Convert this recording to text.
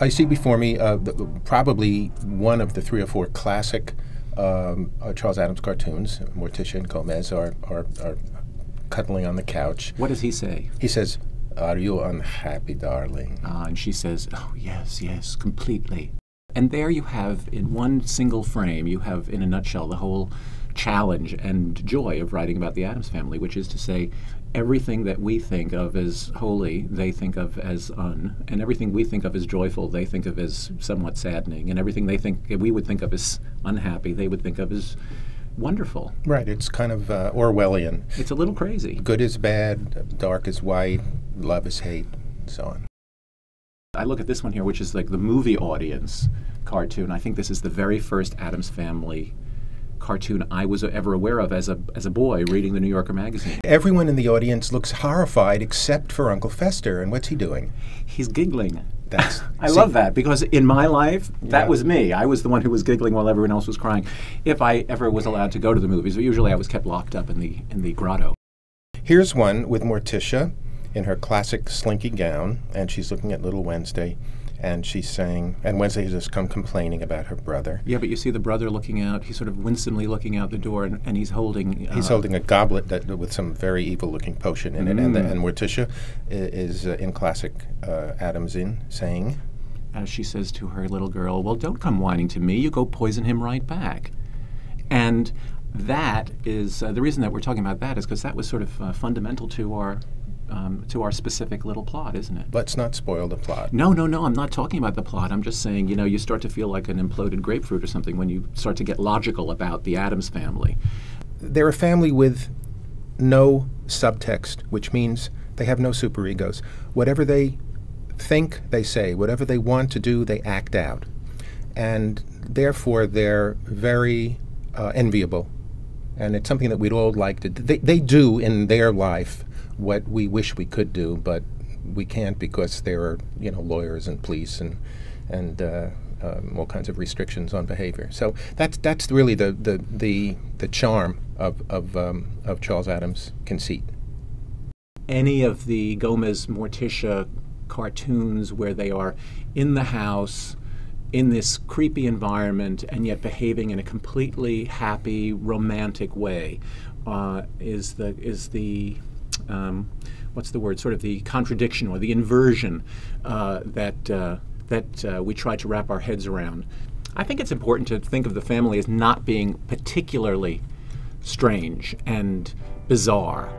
I see before me probably one of the 3 or 4 classic Charles Addams cartoons. Morticia and Gomez are cuddling on the couch. What does he say? He says, "Are you unhappy, darling?" And she says, "Oh, yes, yes, completely." And there you have, in one single frame, you have, in a nutshell, the whole challenge and joy of writing about the Addams Family, which is to say, everything that we think of as holy, they think of as and everything we think of as joyful, they think of as somewhat saddening, and everything we would think of as unhappy, they would think of as wonderful. Right, it's kind of Orwellian. It's a little crazy. Good is bad, dark is white, love is hate, and so on. I look at this one here, which is like the movie audience cartoon. I think this is the very first Addams Family cartoon I was ever aware of as a boy reading the New Yorker magazine. Everyone in the audience looks horrified except for Uncle Fester, and what's he doing? He's giggling. I love that, because in my life, that was me. I was the one who was giggling while everyone else was crying. If I ever was allowed to go to the movies, but usually I was kept locked up in the grotto. Here's one with Morticia in her classic slinky gown, and she's looking at little Wednesday, and she's saying, and Wednesday has just come complaining about her brother. Yeah, but you see the brother looking out, he's sort of winsomely looking out the door, and he's holding... he's holding a goblet with some very evil-looking potion in it, and Morticia is in classic Addams saying... As she says to her little girl, "Well, don't come whining to me, you go poison him right back." And that is, the reason that we're talking about that is because that was sort of fundamental to our specific little plot, isn't it? Let's not spoil the plot. No, I'm not talking about the plot. I'm just saying, you start to feel like an imploded grapefruit or something when you start to get logical about the Addams Family. They're a family with no subtext, which means they have no superegos. Whatever they think, they say. Whatever they want to do, they act out. And therefore, they're very enviable. And it's something that we'd all like to do. They do in their life what we wish we could do, but we can't because there are, lawyers and police and all kinds of restrictions on behavior. So that's really the charm of Charles Addams' conceit. Any of the Gomez Morticia cartoons where they are in the house in this creepy environment and yet behaving in a completely happy, romantic way is the what's the word? Sort of the contradiction or the inversion that we try to wrap our heads around. I think it's important to think of the family as not being particularly strange and bizarre.